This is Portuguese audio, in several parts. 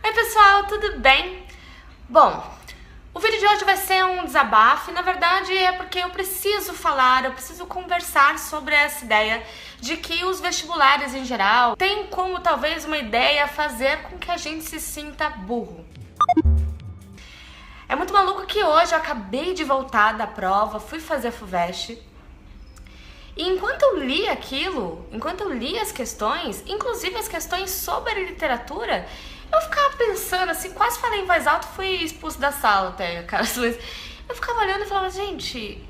Oi pessoal, tudo bem? Bom, o vídeo de hoje vai ser um desabafo e na verdade é porque eu preciso conversar sobre essa ideia de que os vestibulares em geral têm como talvez uma ideia fazer com que a gente se sinta burro. É muito maluco que hoje eu acabei de voltar da prova, fui fazer a FUVEST. E enquanto eu li aquilo, enquanto eu li as questões, inclusive as questões sobre literatura, eu ficava pensando assim, quase falei em voz alta, fui expulso da sala até, cara. Eu ficava olhando e falava, gente,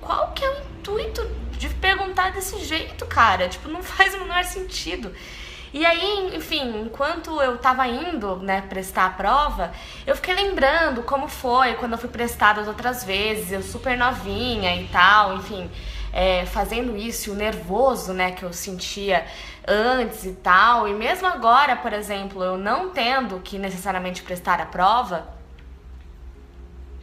qual que é o intuito de perguntar desse jeito, cara? Tipo, não faz o menor sentido. E aí, enfim, enquanto eu tava indo, né, prestar a prova, eu fiquei lembrando como foi quando eu fui prestar as outras vezes, eu super novinha e tal, enfim, fazendo isso, o nervoso, né, que eu sentia antes e tal. E mesmo agora, por exemplo, eu não tendo que necessariamente prestar a prova,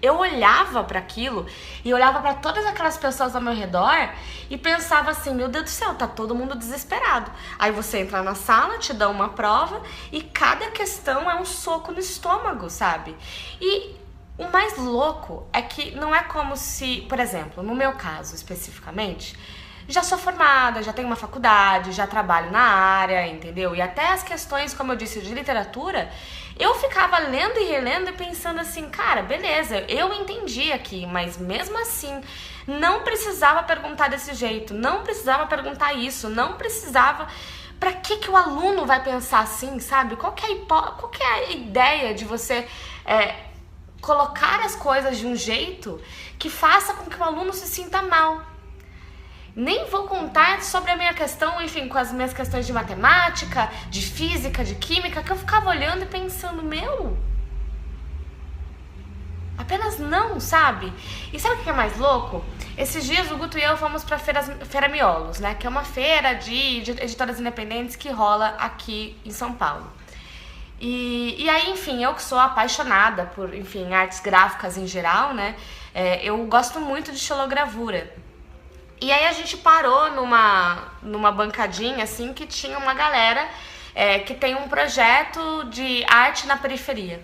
eu olhava para aquilo e olhava para todas aquelas pessoas ao meu redor e pensava assim, meu Deus do céu, tá todo mundo desesperado. Aí você entra na sala, te dão uma prova e cada questão é um soco no estômago, sabe? E o mais louco é que não é como se, por exemplo, no meu caso especificamente, já sou formada, já tenho uma faculdade, já trabalho na área, entendeu? E até as questões, como eu disse, de literatura, eu ficava lendo e relendo e pensando assim, cara, beleza, eu entendi aqui, mas mesmo assim, não precisava perguntar desse jeito, não precisava perguntar isso, não precisava... Pra que o aluno vai pensar assim, sabe? Qual que é a ideia de você colocar as coisas de um jeito que faça com que o aluno se sinta mal? Nem vou contar sobre a minha questão, enfim, com as minhas questões de matemática, de física, de química, que eu ficava olhando e pensando, meu... Apenas não, sabe? E sabe o que é mais louco? Esses dias o Guto e eu fomos pra Feira Miolos, né? Que é uma feira de editoras independentes que rola aqui em São Paulo. E aí, enfim, eu que sou apaixonada por, enfim, artes gráficas em geral, né? Eu gosto muito de xilogravura. E aí a gente parou numa bancadinha, assim, que tinha uma galera que tem um projeto de arte na periferia.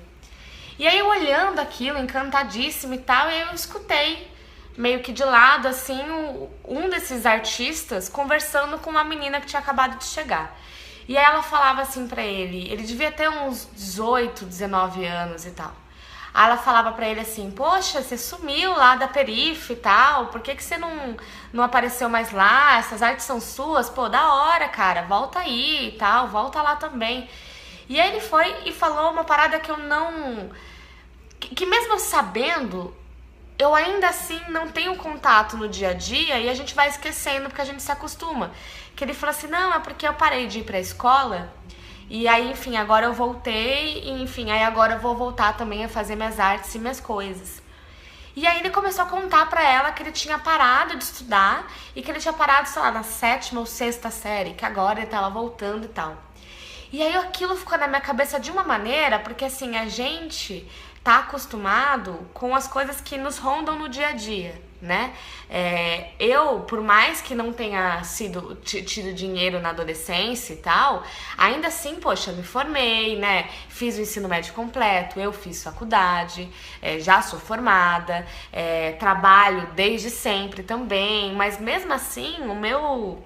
E aí eu olhando aquilo, encantadíssima e tal, eu escutei, meio que de lado, assim, um desses artistas conversando com uma menina que tinha acabado de chegar. E aí ela falava assim pra ele devia ter uns 18, 19 anos e tal. Aí ela falava pra ele assim, poxa, você sumiu lá da perif e tal, por que você não apareceu mais lá? Essas artes são suas? Pô, da hora, cara, volta aí e tal, volta lá também. E aí ele foi e falou uma parada que eu não... Que mesmo sabendo, eu ainda assim não tenho contato no dia a dia e a gente vai esquecendo porque a gente se acostuma. Que ele falou assim, não, é porque eu parei de ir pra escola... E aí, enfim, agora eu voltei e, enfim, aí agora eu vou voltar também a fazer minhas artes e minhas coisas. E aí ele começou a contar pra ela que ele tinha parado de estudar e que ele tinha parado, sei lá, na 7ª ou 6ª série, que agora ele tava voltando e tal. E aí aquilo ficou na minha cabeça de uma maneira, porque assim, a gente tá acostumado com as coisas que nos rondam no dia a dia, né? Eu, por mais que não tenha tido dinheiro na adolescência e tal, ainda assim, poxa, me formei, né? Fiz o ensino médio completo, eu fiz faculdade, já sou formada, trabalho desde sempre também, mas mesmo assim, o meu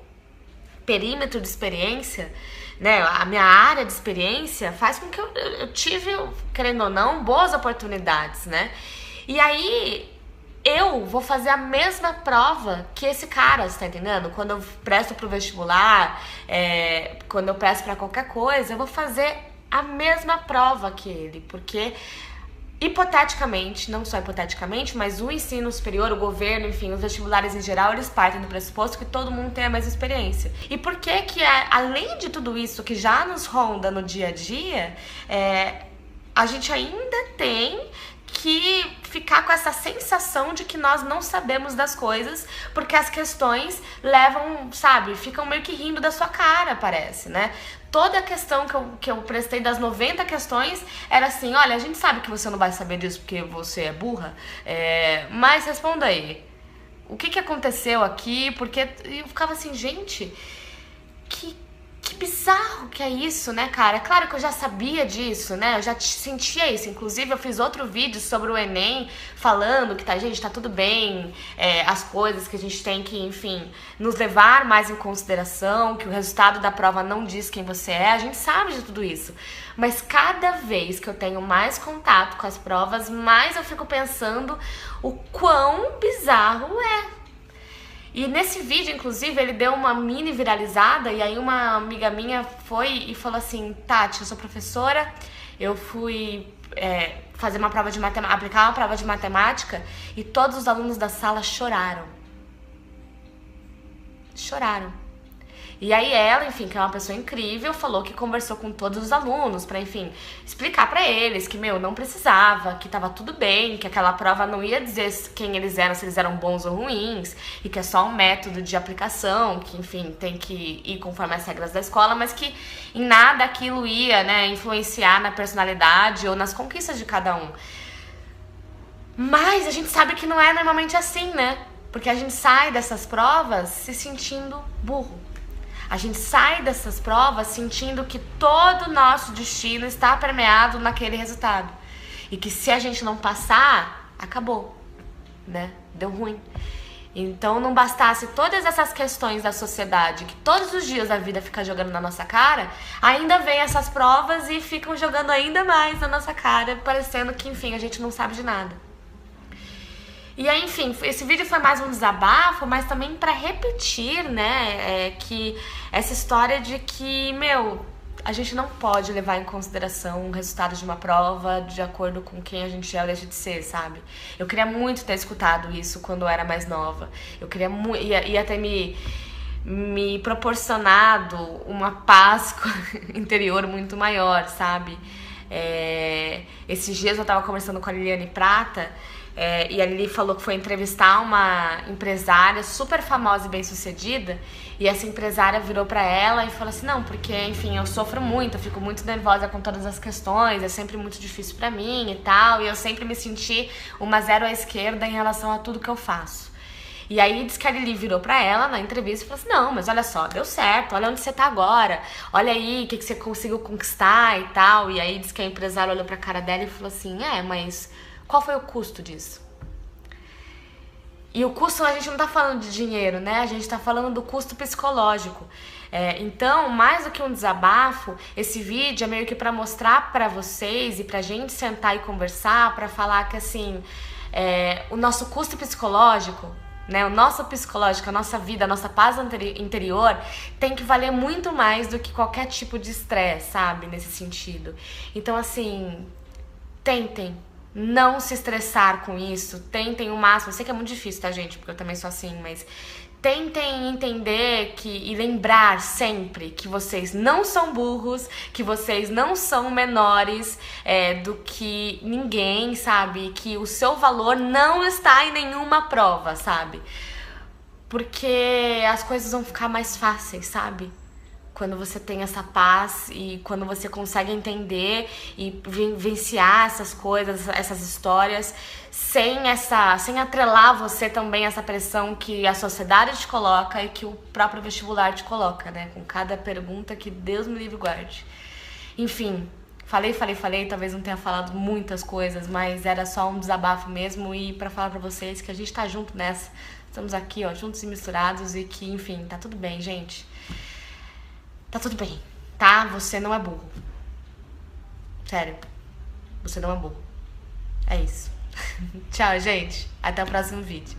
perímetro de experiência, né, a minha área de experiência faz com que eu tive, querendo ou não, boas oportunidades, né? E aí eu vou fazer a mesma prova que esse cara, você tá entendendo? Quando eu presto pro vestibular, quando eu presto pra qualquer coisa, eu vou fazer a mesma prova que ele, porque hipoteticamente, não só hipoteticamente, mas o ensino superior, o governo, enfim, os vestibulares em geral, eles partem do pressuposto que todo mundo tem a mesma experiência. E por que além de tudo isso que já nos ronda no dia a dia, a gente ainda tem que ficar com essa sensação de que nós não sabemos das coisas, porque as questões levam, sabe, ficam meio que rindo da sua cara, parece, né? Toda a questão que eu prestei das 90 questões era assim, olha, a gente sabe que você não vai saber disso porque você é burra, mas responda aí, o que aconteceu aqui, porque eu ficava assim, gente, que que bizarro que é isso, né, cara? Claro que eu já sabia disso, né? Eu já sentia isso. Inclusive, eu fiz outro vídeo sobre o Enem, falando que, gente, tá tudo bem, as coisas que a gente tem que, enfim, nos levar mais em consideração, que o resultado da prova não diz quem você é. A gente sabe de tudo isso. Mas cada vez que eu tenho mais contato com as provas, mais eu fico pensando o quão bizarro é. E nesse vídeo, inclusive, ele deu uma mini viralizada e aí uma amiga minha foi e falou assim: Tati, eu sou professora, eu fui fazer uma prova de matemática, aplicar uma prova de matemática e todos os alunos da sala choraram. Choraram. E aí ela, enfim, que é uma pessoa incrível, falou que conversou com todos os alunos pra, enfim, explicar pra eles que, não precisava, que tava tudo bem, que aquela prova não ia dizer quem eles eram, se eles eram bons ou ruins, e que é só um método de aplicação, que, enfim, tem que ir conforme as regras da escola, mas que em nada aquilo ia, influenciar na personalidade ou nas conquistas de cada um. Mas a gente sabe que não é normalmente assim, né? Porque a gente sai dessas provas se sentindo burro. A gente sai dessas provas sentindo que todo o nosso destino está permeado naquele resultado. E que se a gente não passar, acabou, né? Deu ruim. Então não bastasse todas essas questões da sociedade, que todos os dias a vida fica jogando na nossa cara, ainda vem essas provas e ficam jogando ainda mais na nossa cara, parecendo que, enfim, a gente não sabe de nada. E aí, enfim, esse vídeo foi mais um desabafo, mas também pra repetir, né, que essa história de que, a gente não pode levar em consideração o resultado de uma prova de acordo com quem a gente é ou deixa de ser, sabe? Eu queria muito ter escutado isso quando eu era mais nova. Eu queria ia ter me proporcionado uma paz interior muito maior, sabe? Esses dias eu tava conversando com a Liliane Prata, e a Lili falou que foi entrevistar uma empresária super famosa e bem-sucedida, e essa empresária virou pra ela e falou assim: não, porque, enfim, eu sofro muito, eu fico muito nervosa com todas as questões, é sempre muito difícil pra mim e tal, e eu sempre me senti uma zero à esquerda em relação a tudo que eu faço. E aí diz que a Lili virou pra ela na entrevista e falou assim: não, mas olha só, deu certo, olha onde você tá agora, olha aí o que você conseguiu conquistar e tal. E aí diz que a empresária olhou pra cara dela e falou assim: mas qual foi o custo disso? E o custo, a gente não tá falando de dinheiro, né? A gente tá falando do custo psicológico. Então, mais do que um desabafo, esse vídeo é meio que pra mostrar pra vocês e pra gente sentar e conversar, pra falar que, assim, o nosso custo psicológico, né, o nosso psicológico, a nossa vida, a nossa paz interior tem que valer muito mais do que qualquer tipo de estresse, sabe? Nesse sentido. Então, assim, tentem não se estressar com isso, tentem o máximo. Eu sei que é muito difícil, tá, gente? Porque eu também sou assim, mas tentem entender e lembrar sempre que vocês não são burros, que vocês não são menores do que ninguém, sabe? Que o seu valor não está em nenhuma prova, sabe? Porque as coisas vão ficar mais fáceis, sabe? Quando você tem essa paz e quando você consegue entender e vivenciar essas coisas, essas histórias, sem atrelar você também essa pressão que a sociedade te coloca e que o próprio vestibular te coloca, né? Com cada pergunta que Deus me livre e guarde. Enfim, falei, talvez não tenha falado muitas coisas, mas era só um desabafo mesmo e pra falar pra vocês que a gente tá junto nessa. Estamos aqui, ó, juntos e misturados e que, enfim, tá tudo bem, gente. Tá tudo bem, tá? Você não é burro. Sério. Você não é burro. É isso. Tchau, gente. Até o próximo vídeo.